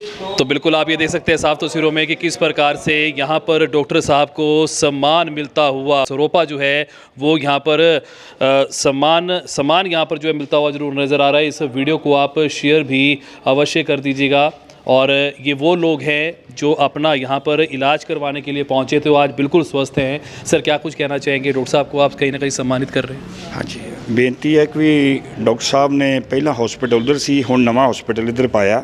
तो बिल्कुल आप ये देख सकते हैं साफ तस्वीरों में कि किस प्रकार से यहाँ पर डॉक्टर साहब को सम्मान मिलता हुआ सरोपा जो है वो यहाँ पर सम्मान यहाँ पर जो है मिलता हुआ ज़रूर नज़र आ रहा है। इस वीडियो को आप शेयर भी अवश्य कर दीजिएगा। और ये वो लोग हैं जो अपना यहाँ पर इलाज करवाने के लिए पहुँचे थे, आज बिल्कुल स्वस्थ हैं। सर क्या कुछ कहना चाहेंगे? डॉक्टर साहब को आप कहीं ना कहीं सम्मानित कर रहे हैं। हाँ जी, बेनती है कि डॉक्टर साहब ने पहला हॉस्पिटल उधर सी, हुण नवा हॉस्पिटल इधर पाया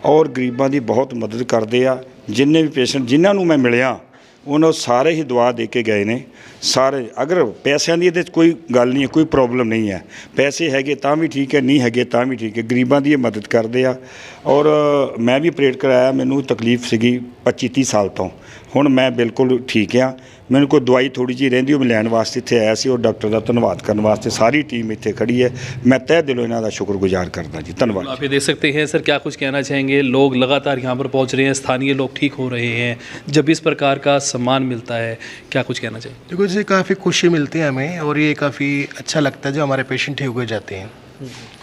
और गरीबां दी बहुत मदद करते आ। जिन्ने भी पेशेंट जिन्होंने मैं मिलिया उन्होंने सारे ही दुआ दे के गए ने सारे। अगर पैसों की ये कोई गल नहीं है, कोई प्रॉब्लम नहीं है, पैसे हैगे तां भी ठीक है, नहीं हैगे तां भी ठीक है, गरीबां दी मदद करते आ। और मैं भी ऑपरेट कराया, मैनू तकलीफ सीगी 25-30 साल तो, हुण मैं बिल्कुल ठीक हाँ। मैंने कोई दवाई थोड़ी जी रहिंदी मैं लैन वास्ते इत्थे आया सी और डॉक्टर का धन्यवाद करने वास्ते सारी टीम इत्थे खड़ी है। मैं तह दिलों इन्हां दा शुक्रगुजार करदा जी, धन्यवाद। आप ये देख सकते हैं सर, क्या कुछ कहना चाहेंगे? लोग लगातार यहाँ पर पहुँच रहे हैं, स्थानीय लोग ठीक हो रहे हैं, जब इस प्रकार का सम्मान मिलता है क्या कुछ कहना चाहिए? देखो जी, काफ़ी खुशी मिलती है हमें और ये काफ़ी अच्छा लगता है जो हमारे पेशेंट ठीक हो जाते हैं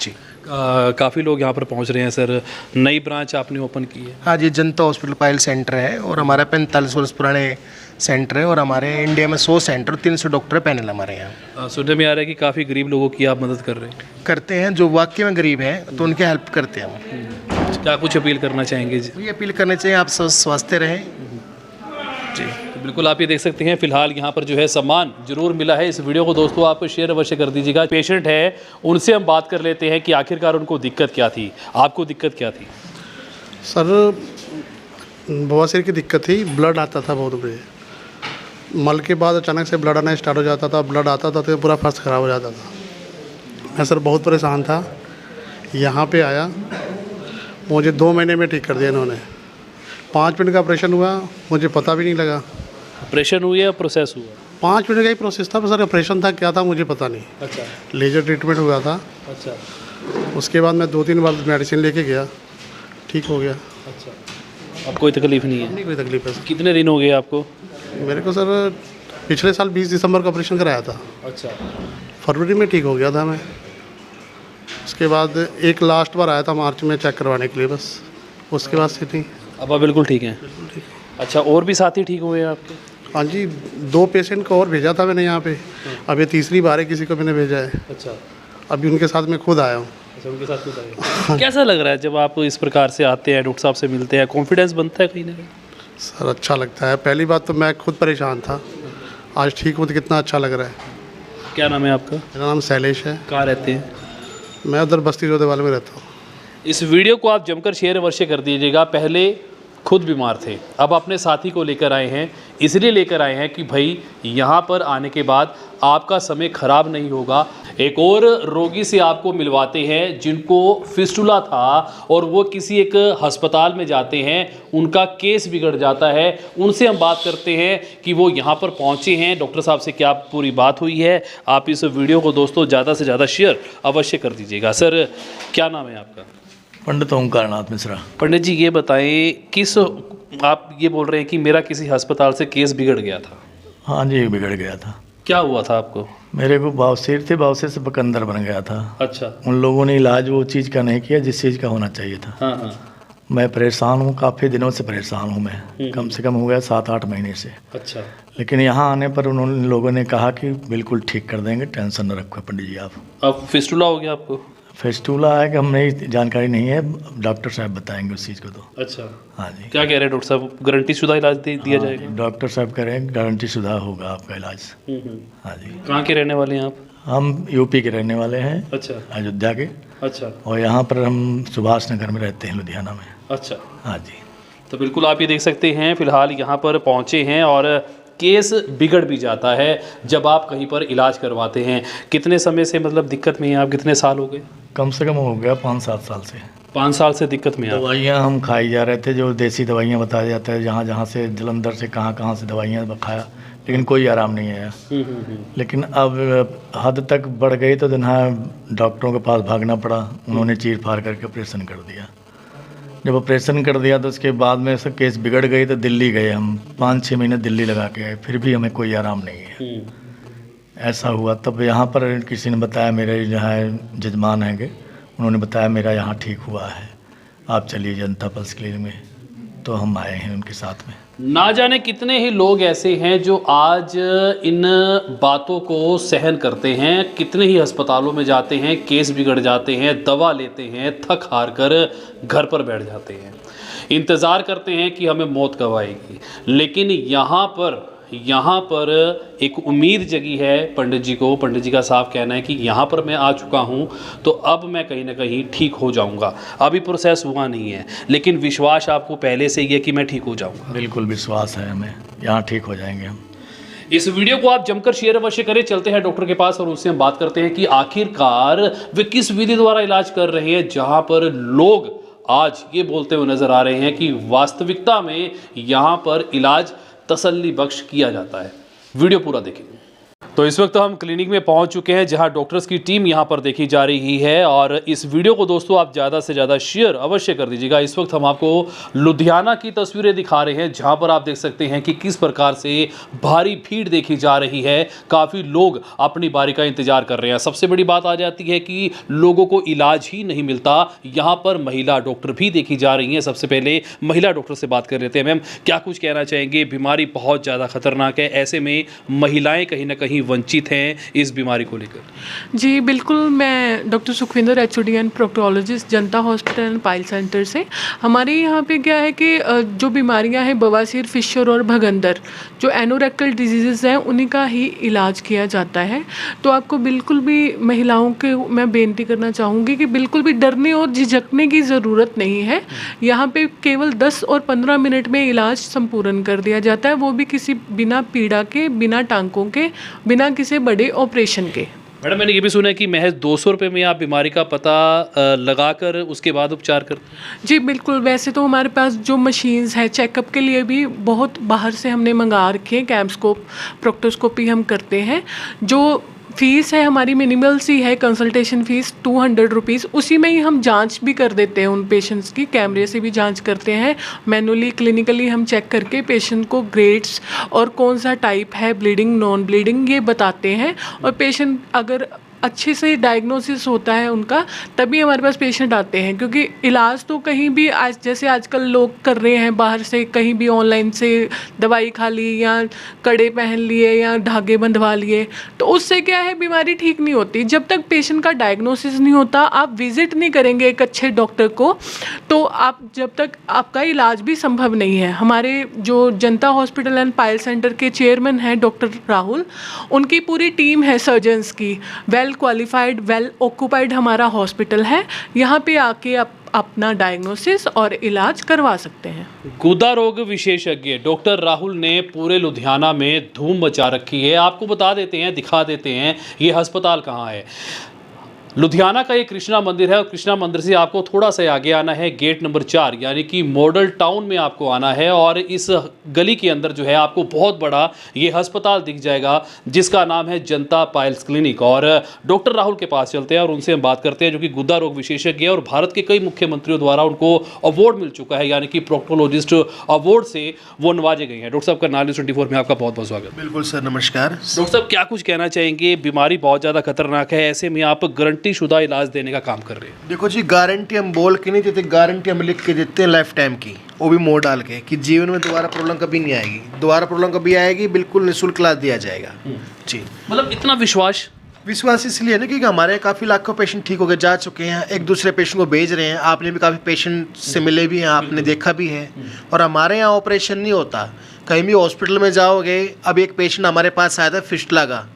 जी। काफ़ी लोग यहाँ पर पहुँच रहे हैं सर। नई ब्रांच आपने ओपन की है? हाँ जी, जनता हॉस्पिटल पायल सेंटर है और हमारा 45 वर्ष पुराने सेंटर है और हमारे इंडिया में 100 सेंटर 300 डॉक्टर पैनल हमारे यहाँ। सुनने में आ रहा है कि काफ़ी गरीब लोगों की आप मदद कर रहे हैं। करते हैं, जो वाकई में गरीब हैं तो उनकी हेल्प करते हैं हम। क्या कुछ अपील करना चाहेंगे जी? ये अपील करना चाहिए आप सब स्वस्थ रहें जी। तो बिल्कुल आप ये देख सकते हैं, फिलहाल यहाँ पर जो है सम्मान जरूर मिला है। इस वीडियो को दोस्तों आप शेयर अवश्य कर दीजिएगा। पेशेंट है, उनसे हम बात कर लेते हैं कि आखिरकार उनको दिक्कत क्या थी। आपको दिक्कत क्या थी? सर बवासीर की दिक्कत थी, ब्लड आता था बहुत बड़े, मल के बाद अचानक से ब्लड आना स्टार्ट हो जाता था, ब्लड आता था तो पूरा फर्स्ट ख़राब हो जाता था। मैं सर बहुत परेशान था, यहाँ पे आया, मुझे 2 महीने में ठीक कर दिया इन्होंने। 5 मिनट का ऑपरेशन हुआ, मुझे पता भी नहीं लगा। ऑपरेशन हुआ या प्रोसेस हुआ? 5 मिनट का ही प्रोसेस था सर, ऑपरेशन था क्या था मुझे पता नहीं। अच्छा। लेजर ट्रीटमेंट हुआ था। अच्छा। उसके बाद मैं 2-3 बार मेडिसिन लेके गया, ठीक हो गया। अच्छा, अब कोई तकलीफ नहीं है? नहीं कोई तकलीफ है। कितने दिन हो गए आपको? मेरे को सर पिछले साल 20 दिसंबर का ऑपरेशन कराया था। अच्छा। फरवरी में ठीक हो गया था मैं। उसके बाद एक लास्ट बार आया था मार्च में चेक करवाने के लिए, बस उसके बाद से नहीं। अब आप बिल्कुल ठीक हैं? अच्छा, और भी साथी ठीक हुए हैं आपके? हाँ जी, 2 पेशेंट को और भेजा था मैंने यहाँ पे, अब ये तीसरी बार है किसी को मैंने भेजा है। अच्छा। अभी उनके साथ मैं खुद आया हूँ। अच्छा, उनके साथ खुद आए। कैसा लग रहा है जब आप इस प्रकार से आते हैं, डॉक्टर साहब से मिलते हैं, कॉन्फिडेंस बनता है कहीं ना कहीं? सर अच्छा लगता है। पहली बात तो मैं खुद परेशान था, आज ठीक हूँ तो कितना अच्छा लग रहा है। क्या नाम है आपका? मेरा नाम शैलेश है। कहाँ रहते हैं? मैं उधर बस्ती जोधेवाल में रहता हूँ। इस वीडियो को आप जमकर शेयर अवश्य कर दीजिएगा। पहले खुद बीमार थे, अब अपने साथी को लेकर आए हैं। इसलिए लेकर आए हैं कि भाई यहाँ पर आने के बाद आपका समय खराब नहीं होगा। एक और रोगी से आपको मिलवाते हैं जिनको फिस्टुला था और वो किसी एक अस्पताल में जाते हैं, उनका केस बिगड़ जाता है। उनसे हम बात करते हैं कि वो यहाँ पर पहुँचे हैं, डॉक्टर साहब से क्या पूरी बात हुई है। आप इस वीडियो को दोस्तों ज़्यादा से ज़्यादा शेयर अवश्य कर दीजिएगा। सर क्या नाम है आपका? पंडित ओंकार नाथ मिश्रा। पंडित जी ये बताएं, किस आप ये बोल रहे हैं कि मेरा किसी अस्पताल से केस बिगड़ गया था? हाँ जी, बिगड़ गया था। क्या हुआ था आपको? मेरे को बवासीर थे, बवासीर से बकंदर बन गया था। अच्छा। उन लोगों ने इलाज वो चीज़ का नहीं किया जिस चीज़ का होना चाहिए था। हाँ हाँ। मैं परेशान हूँ, काफ़ी दिनों से परेशान हूँ मैं, कम से कम हो गया 7-8 महीने से। अच्छा। लेकिन यहाँ आने पर उन्होंने लोगों ने कहा कि बिल्कुल ठीक कर देंगे, टेंशन न रखो पंडित जी आप। अब फिस्टुला हो गया आपको? फेस्टूला है कि हमें जानकारी नहीं है, डॉक्टर साहब बताएंगे उस चीज़ को तो। अच्छा। हाँ जी। क्या कह रहे हैं डॉक्टर साहब, गारंटी शुदा इलाज दिया जाएगा? डॉक्टर साहब कह रहे हैं गारंटी शुदा होगा आपका इलाज। हाँ जी। कहाँ के रहने वाले हैं आप? हम यूपी के रहने वाले हैं। अच्छा। अयोध्या के। अच्छा। और यहाँ पर हम सुभाष नगर में रहते हैं, लुधियाना में। अच्छा। हाँ जी। तो बिल्कुल आप ये देख सकते हैं, फिलहाल यहाँ पर पहुँचे हैं और केस बिगड़ भी जाता है जब आप कहीं पर इलाज करवाते हैं। कितने समय से मतलब दिक्कत में हैं आप? कितने साल हो गए? कम से कम हो गया 5-7 साल से। 5 साल से दिक्कत में हैं आप? दवाइयाँ हम खाई जा रहे थे, जो देसी दवाइयाँ बताया जाता है, जहाँ जहाँ से जलंधर से कहाँ से दवाइयाँ खाया, लेकिन कोई आराम नहीं आया। लेकिन अब हद तक बढ़ गई तो डॉक्टरों के पास भागना पड़ा। उन्होंने चीर फाड़ करके ऑपरेशन कर दिया। जब ऑपरेशन कर दिया तो उसके बाद में सब केस बिगड़ गई तो दिल्ली गए हम, 5-6 महीने दिल्ली लगा के आए, फिर भी हमें कोई आराम नहीं है। ऐसा हुआ तब यहाँ पर किसी ने बताया, मेरे जो है जजमान हैंगे, उन्होंने बताया मेरा यहाँ ठीक हुआ है। आप चलिए जनता पल्स क्लिनिक में, तो हम आए हैं उनके साथ में। ना जाने कितने ही लोग ऐसे हैं जो आज इन बातों को सहन करते हैं, कितने ही अस्पतालों में जाते हैं, केस बिगड़ जाते हैं, दवा लेते हैं, थक हार कर घर पर बैठ जाते हैं, इंतज़ार करते हैं कि हमें मौत कब आएगी। लेकिन यहाँ पर एक उम्मीद जगी है पंडित जी को। पंडित जी का साफ कहना है कि यहाँ पर मैं आ चुका हूँ तो अब मैं कहीं ना कहीं ठीक हो जाऊँगा। अभी प्रोसेस हुआ नहीं है, लेकिन विश्वास आपको पहले से ही है कि मैं ठीक हो जाऊँगा। बिल्कुल विश्वास है हमें, यहाँ ठीक हो जाएंगे हम। इस वीडियो को आप जमकर शेयर अवश्य करें। चलते हैं डॉक्टर के पास और उससे हम बात करते हैं कि आखिरकार वे किस विधि द्वारा इलाज कर रहे हैं, जहाँ पर लोग आज ये बोलते हुए नजर आ रहे हैं कि वास्तविकता में यहाँ पर इलाज तसल्ली बख्श किया जाता है। वीडियो पूरा देखें। तो इस वक्त हम क्लिनिक में पहुंच चुके हैं जहां डॉक्टर्स की टीम यहां पर देखी जा रही है, और इस वीडियो को दोस्तों आप ज़्यादा से ज़्यादा शेयर अवश्य कर दीजिएगा। इस वक्त हम आपको लुधियाना की तस्वीरें दिखा रहे हैं, जहां पर आप देख सकते हैं कि किस प्रकार से भारी भीड़ देखी जा रही है। काफ़ी लोग अपनी बारी का इंतजार कर रहे हैं। सबसे बड़ी बात आ जाती है कि लोगों को इलाज ही नहीं मिलता। यहाँ पर महिला डॉक्टर भी देखी जा रही हैं। सबसे पहले महिला डॉक्टर से बात कर लेते हैं। मैम, क्या कुछ कहना चाहेंगे? बीमारी बहुत ज़्यादा खतरनाक है, ऐसे में महिलाएं कहीं ना कहीं वंचित हैं इस बीमारी को लेकर। जी बिल्कुल, मैं doctor Sukhvinder HOD proctologist, Janata hospital and pile centre से। हमारे यहाँ पे क्या है कि जो बीमारियाँ हैं बवासीर, फिशर और भगंदर, जो एनोरेक्टल डिजीज़ हैं, उन्हीं का ही इलाज किया जाता है। तो आपको बिल्कुल भी महिलाओं के मैं बेनती करना चाहूँगी कि बिल्कुल भी डरने और झिझकने की ज़रूरत नहीं है। यहाँ पे केवल 10 और 15 मिनट में इलाज संपूर्ण कर दिया जाता है, वो भी किसी बिना पीड़ा के, बिना टांकों के, बिना किसी बड़े ऑपरेशन के। मैडम, मैंने ये भी सुना है कि महज 200 रुपये में आप बीमारी का पता लगाकर उसके बाद उपचार कर। जी बिल्कुल, वैसे तो हमारे पास जो मशीन्स हैं चेकअप के लिए भी बहुत बाहर से हमने मंगा रखे हैं। कैम्स्कोप, प्रोक्टोस्कोपी हम करते हैं। जो फ़ीस है हमारी मिनिमल सी है, कंसल्टेशन फ़ीस 200 रुपीज़। उसी में ही हम जांच भी कर देते हैं उन पेशेंट्स की, कैमरे से भी जांच करते हैं। मैनुअली, क्लिनिकली हम चेक करके पेशेंट को ग्रेड्स और कौन सा टाइप है, ब्लीडिंग, नॉन ब्लीडिंग, ये बताते हैं। और पेशेंट अगर अच्छे से डायग्नोसिस होता है उनका, तभी हमारे पास पेशेंट आते हैं। क्योंकि इलाज तो कहीं भी आज जैसे आजकल लोग कर रहे हैं, बाहर से कहीं भी ऑनलाइन से दवाई खा ली या कड़े पहन लिए या धागे बंधवा लिए, तो उससे क्या है, बीमारी ठीक नहीं होती। जब तक पेशेंट का डायग्नोसिस नहीं होता, आप विजिट नहीं करेंगे एक अच्छे डॉक्टर को, तो आप जब तक आपका इलाज भी संभव नहीं है। हमारे जो जनता हॉस्पिटल एंड पायल सेंटर के चेयरमैन हैं डॉक्टर राहुल, उनकी पूरी टीम है सर्जन्स की, वेल क्वालिफाइड, वेल ऑक्यूपाइड हमारा हॉस्पिटल है। यहाँ पे आके आप अपना डायग्नोसिस और इलाज करवा सकते हैं। गुदा रोग विशेषज्ञ डॉक्टर राहुल ने पूरे लुधियाना में धूम मचा रखी है। आपको बता देते हैं, दिखा देते हैं ये अस्पताल कहाँ है। लुधियाना का ये कृष्णा मंदिर है, और कृष्णा मंदिर से आपको थोड़ा सा आगे आना है, गेट नंबर 4 यानी कि मॉडल टाउन में आपको आना है। और इस गली के अंदर जो है आपको बहुत बड़ा ये अस्पताल दिख जाएगा, जिसका नाम है जनता पाइल्स क्लिनिक। और डॉक्टर राहुल के पास चलते हैं और उनसे हम बात करते हैं, जो कि गुदा रोग विशेषज्ञ है और भारत के कई मुख्यमंत्रियों द्वारा उनको अवार्ड मिल चुका है, यानी कि प्रोक्टोलॉजिस्ट अवार्ड से वो नवाजे गए हैं। डॉक्टर साहब का नाम 24 में आपका बहुत बहुत स्वागत। बिल्कुल सर, नमस्कार। डॉक्टर साहब, क्या कुछ कहना चाहेंगे? बीमारी बहुत ज़्यादा खतरनाक है, ऐसे में आप शुदा इलाज देने का काम कर रहे हैं। देखो जी, गारंटी हम बोल के नहीं देते, गारंटी हम लिख के देते हैं लाइफ टाइम की, वो भी मोड़ डाल के, कि जीवन में दोबारा प्रॉब्लम कभी नहीं आएगी। दोबारा प्रॉब्लम कभी आएगी, बिल्कुल निःशुल्क इलाज दिया जाएगा जी। मतलब इतना विश्वास इसलिए है ना, क्योंकि हमारे काफ़ी लाखों पेशेंट ठीक हो गए, जा चुके हैं, एक दूसरे पेशेंट को भेज रहे हैं। आपने भी काफ़ी पेशेंट से मिले भी हैं, आपने देखा भी है। और हमारे यहाँ ऑपरेशन नहीं होता। कहीं भी हॉस्पिटल में जाओगे, अब एक पेशेंट हमारे पास आया था फिस्टुला का,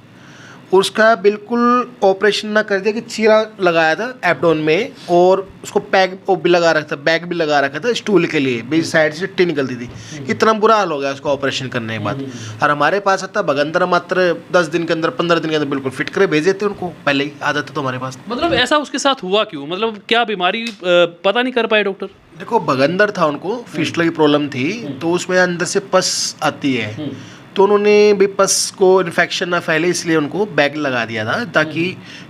उसका बिल्कुल ऑपरेशन ना कर दिया, कि चीरा लगाया था एब्डोन में, और उसको पैक भी लगा रखा था, बैग भी लगा रखा था स्टूल के लिए, बीच साइड से टी निकलती थी। कितना बुरा हाल हो गया उसको ऑपरेशन करने के बाद। और हमारे पास आता भगंदर मात्र 10 दिन के अंदर, 15 दिन के अंदर बिल्कुल फिट करे भेज देते उनको, पहले ही आ जाता तो हमारे पास। मतलब ऐसा उसके साथ हुआ क्यों? मतलब क्या बीमारी पता नहीं कर पाए डॉक्टर? देखो, भगंदर था उनको, फिस्टुला की प्रॉब्लम थी, तो उसमें अंदर से पस आती है, तो उन्होंने भी पस को इन्फेक्शन ना फैले, इसलिए उनको बैग लगा दिया था, ताकि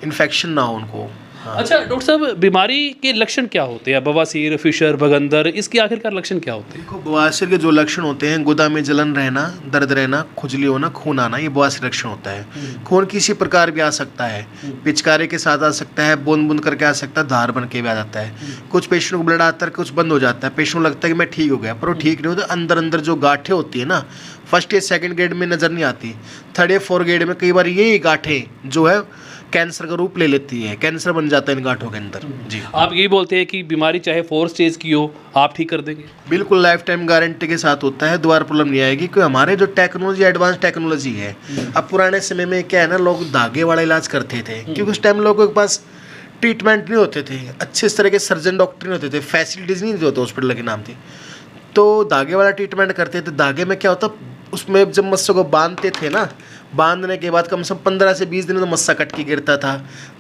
इन्फेक्शन ना हो उनको। अच्छा डॉक्टर साहब, बीमारी के लक्षण क्या होते हैं? बवासीर, फिशर, भगंदर, इसके आखिरकार लक्षण क्या होते हैं? देखो, बवासीर के जो लक्षण होते हैं, गुदा में जलन रहना, दर्द रहना, खुजली होना, खून आना, ये बवासीर लक्षण होता है। खून किसी प्रकार भी आ सकता है, पिचकारी के साथ आ सकता है, बूंद बूंद करके आ सकता है, धार बन के भी आ जाता है। कुछ पेशेंट को ब्लड आता है, कुछ बंद हो जाता है, पेशेंट को लगता है कि मैं ठीक हो गया, पर वो ठीक नहीं होता। अंदर अंदर जो गांठें होती है ना, फर्स्ट या सेकंड ग्रेड में नज़र नहीं आती, थर्ड या फोर्थ ग्रेड में कई बार ये गांठें जो है कैंसर का रूप ले लेती है, कैंसर बन जाता है इन गांठों के अंदर। जी, आप यही बोलते हैं कि बीमारी चाहे 4 स्टेज की हो, आप ठीक कर देंगे? बिल्कुल लाइफ टाइम गारंटी के साथ होता है, दोबारा प्रॉब्लम नहीं आएगी, क्योंकि हमारे जो टेक्नोलॉजी एडवांस टेक्नोलॉजी है। अब पुराने समय में क्या है ना, लोग धागे वाला इलाज करते थे, क्योंकि उस टाइम लोगों के पास ट्रीटमेंट नहीं होते थे, अच्छे इस तरह के सर्जन डॉक्टर नहीं होते थे, फैसिलिटीज़ नहीं होते, हॉस्पिटल के नाम थी, तो धागे वाला ट्रीटमेंट करते थे। धागे में क्या होता, उसमें जब मस्से को बांधते थे ना, बांधने के बाद कम से कम 15 से 20 दिन में तो मस्सा कट के गिरता था,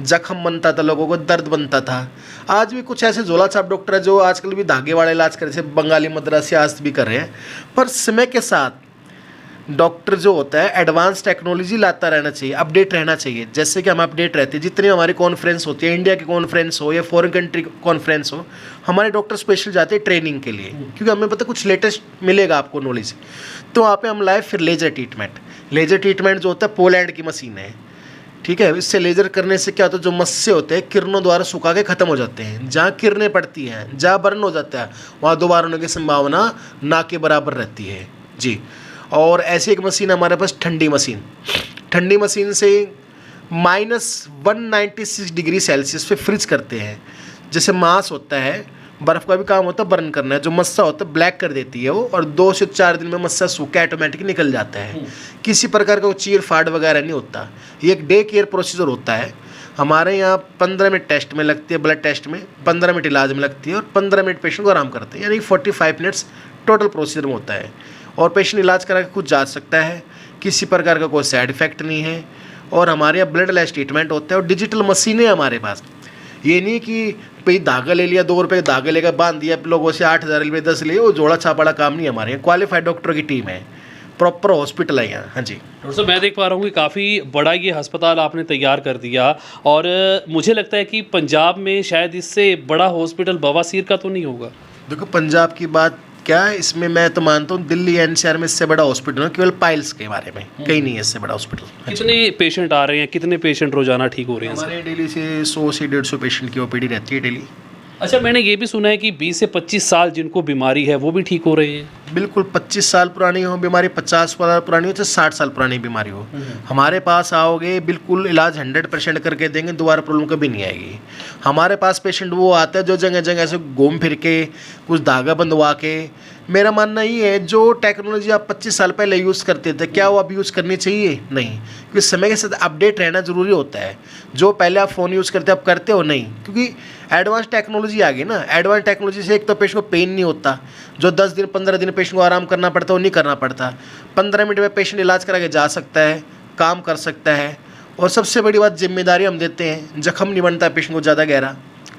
जख्म बनता था, लोगों को दर्द बनता था। आज भी कुछ ऐसे झोला छाप डॉक्टर है जो आजकल भी धागे वाला इलाज कर रहे हैं, बंगाली मद्रासी आज भी कर रहे हैं। पर समय के साथ डॉक्टर जो होता है एडवांस टेक्नोलॉजी लाता रहना चाहिए, अपडेट रहना चाहिए। जैसे कि हम अपडेट रहते हैं, जितनी हमारी कॉन्फ्रेंस होती है, इंडिया की कॉन्फ्रेंस हो या फॉरेन कंट्री कॉन्फ्रेंस हो, हमारे डॉक्टर स्पेशल जाते हैं ट्रेनिंग के लिए, क्योंकि हमें पता कुछ लेटेस्ट मिलेगा आपको नॉलेज। तो वहाँ पे हम लाए फिर लेजर ट्रीटमेंट। लेजर ट्रीटमेंट जो होता है पोलैंड की मशीन है, ठीक है। इससे लेजर करने से क्या होता है, जो मस्से होते हैं किरणों द्वारा सुखा के ख़त्म हो जाते हैं। जहाँ किरणें पड़ती हैं, जहाँ बर्न हो जाता है, वहाँ दोबारा होने की संभावना ना के बराबर रहती है जी। और ऐसी एक मशीन हमारे पास ठंडी मशीन, ठंडी मशीन से -196 डिग्री सेल्सियस पे फ्रिज करते हैं। जैसे मांस होता है, बर्फ़ का भी काम होता है बर्न करना है, जो मस्सा होता है ब्लैक कर देती है वो, और 2 से 4 दिन में मस्सा सूख के ऑटोमेटिक निकल जाता है। किसी प्रकार का वो चीर फाड़ वगैरह नहीं होता। ये एक डे केयर प्रोसीजर होता है। हमारे यहाँ 15 मिनट टेस्ट में लगती है, ब्लड टेस्ट में 15 मिनट इलाज में लगती है, और 15 मिनट पेशेंट को आराम करते हैं, यानी 45 मिनट्स टोटल प्रोसीजर में होता है। और पेशेंट इलाज करा के खुद जा सकता है, किसी प्रकार का कोई साइड इफेक्ट नहीं है। और हमारे यहाँ ब्लड लेस ट्रीटमेंट होता है, और डिजिटल मशीनें हमारे पास। ये नहीं कि भाई धागा ले लिया, 2 रुपये धागा लेकर बांध दिया लोगों से, 8,000 लिए 10 लिए, वो जोड़ा छापाड़ा काम नहीं। हमारे यहाँ क्वालिफाइड डॉक्टरों की टीम है, प्रॉपर हॉस्पिटल है यहाँ। हाँ जी डॉक्टर साहब, मैं देख पा रहा हूँ कि काफ़ी बड़ा ये अस्पताल आपने तैयार कर दिया, और मुझे लगता है कि पंजाब में शायद इससे बड़ा हॉस्पिटल बवासीर का तो नहीं होगा। देखो, पंजाब की बात क्या है, इसमें मैं तो मानता हूँ दिल्ली एनसीआर में इससे बड़ा हॉस्पिटल है, केवल पाइल्स के बारे में, कहीं नहीं है इससे बड़ा हॉस्पिटल। कितने पेशेंट आ रहे हैं, कितने पेशेंट रोजाना ठीक हो रहे हैं? हमारे डेली से 100 से 150 पेशेंट की ओपीडी रहती है डेली। अच्छा, मैंने ये भी सुना है कि 20 से 25 साल जिनको बीमारी है वो भी ठीक हो रहे हैं। बिल्कुल, 25 साल पुरानी हो बीमारी, 50 साल पुरानी हो, तो 60 साल पुरानी बीमारी हो, हमारे पास आओगे बिल्कुल इलाज 100% करके देंगे, दोबारा प्रॉब्लम कभी नहीं आएगी। हमारे पास पेशेंट वो आता है जो जगह जगह ऐसे घूम फिर के, कुछ धागा बंधवा के। मेरा मानना ये है, जो टेक्नोलॉजी आप 25 साल पहले यूज़ करते थे, क्या वो अब यूज़ करनी चाहिए? नहीं, क्योंकि समय के साथ अपडेट रहना ज़रूरी होता है। जो पहले आप फ़ोन यूज़ करते आप करते हो नहीं, क्योंकि एडवांस टेक्नोलॉजी आ गई ना। एडवांस टेक्नोलॉजी से एक तो पेशेंट को पेन नहीं होता, जो 10 दिन 15 दिन पेशेंट को आराम करना पड़ता है वो नहीं करना पड़ता। 15 मिनट में पेशेंट इलाज करा के जा सकता है, काम कर सकता है। और सबसे बड़ी बात, जिम्मेदारी हम देते हैं, जख्म नहीं बनता पेशेंट को ज़्यादा गहरा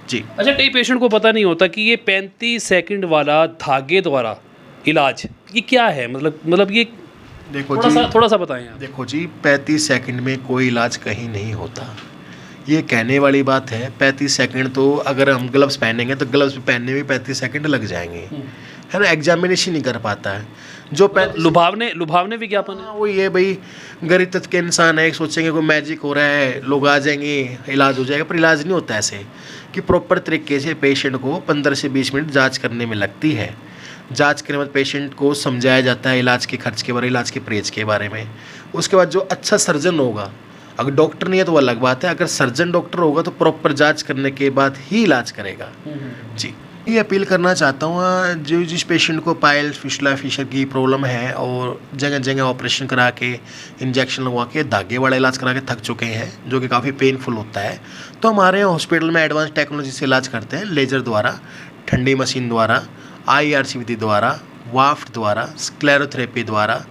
जी। अच्छा, कई पेशेंट को पता नहीं होता कि ये 35 सेकंड वाला धागे द्वारा इलाज ये क्या है, मतलब ये देखो थोड़ा सा बताएं आप। देखो जी, 35 सेकंड में कोई इलाज कहीं नहीं होता, ये कहने वाली बात है। 35 सेकंड तो अगर हम ग्लव्स पहनेंगे तो ग्लव्स पहनने में 35 सेकंड लग जाएंगे, है ना। एग्जामिनेशन नहीं कर पाता है जो लुभावने विज्ञापन है। वो ये भाई गरीब तत्व के इंसान है, सोचेंगे कोई मैजिक हो रहा है, लोग आ जाएंगे इलाज हो जाएगा, पर इलाज नहीं होता ऐसे। कि प्रॉपर तरीके से पेशेंट को 15 से 20 मिनट जाँच करने में लगती है। जांच करने के बाद पेशेंट को समझाया जाता है इलाज के खर्च के बारे में, इलाज के परहेज के बारे में। उसके बाद जो अच्छा सर्जन होगा, अगर डॉक्टर नहीं है तो वो अलग बात है, अगर सर्जन डॉक्टर होगा तो प्रॉपर जांच करने के बाद ही इलाज करेगा जी। ये अपील करना चाहता हूँ, जो जिस पेशेंट को पाइल्स, फिशला, फिशर की प्रॉब्लम है और जगह जगह ऑपरेशन करा के, इंजेक्शन लगवा के, धागे वाला इलाज करा के थक चुके हैं, जो कि काफ़ी पेनफुल होता है, तो हमारे यहाँ हॉस्पिटल में एडवांस टेक्नोलॉजी से इलाज करते हैं। लेजर द्वारा, ठंडी मशीन द्वारा, IRC विधि द्वारा, वाफ्ट द्वारा, स्क्लेरोथेरेपी द्वारा,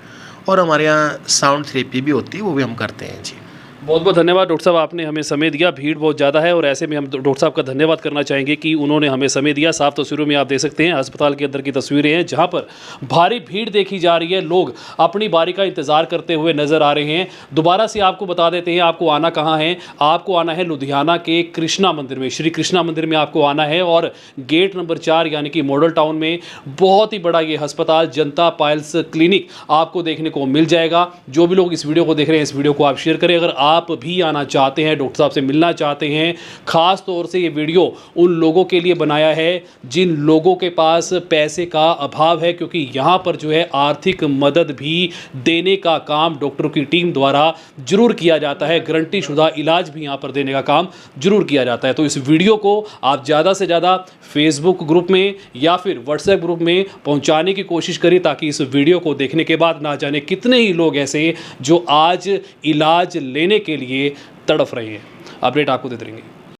और हमारे यहाँ साउंड थेरेपी भी होती है, वो भी हम करते हैं जी। बहुत बहुत धन्यवाद डॉक्टर साहब, आपने हमें समय दिया। भीड़ बहुत ज़्यादा है और ऐसे में हम डॉक्टर साहब का धन्यवाद करना चाहेंगे कि उन्होंने हमें समय दिया। साफ तस्वीरों में आप देख सकते हैं अस्पताल के अंदर की तस्वीरें हैं जहां पर भारी भीड़ देखी जा रही है। लोग अपनी बारी का इंतज़ार करते हुए नज़र आ रहे हैं। दोबारा से आपको बता देते हैं आपको आना कहाँ है। आपको आना है लुधियाना के कृष्णा मंदिर में, श्री कृष्णा मंदिर में आपको आना है और गेट नंबर 4 यानी कि मॉडल टाउन में बहुत ही बड़ा ये अस्पताल जनता पाइल्स क्लिनिक आपको देखने को मिल जाएगा। जो भी लोग इस वीडियो को देख रहे हैं इस वीडियो को आप शेयर करें। अगर आप भी आना चाहते हैं, डॉक्टर साहब से मिलना चाहते हैं, खास तौर से ये वीडियो उन लोगों के लिए बनाया है जिन लोगों के पास पैसे का अभाव है, क्योंकि यहाँ पर जो है आर्थिक मदद भी देने का काम डॉक्टरों की टीम द्वारा जरूर किया जाता है। गारंटी शुदा इलाज भी यहाँ पर देने का काम जरूर किया जाता है। तो इस वीडियो को आप ज़्यादा से ज़्यादा फेसबुक ग्रुप में या फिर व्हाट्सएप ग्रुप में पहुँचाने की कोशिश करिए ताकि इस वीडियो को देखने के बाद ना जाने कितने ही लोग ऐसे जो आज इलाज लेने के लिए तड़फ रहे हैं। अपडेट आपको देते रहेंगे।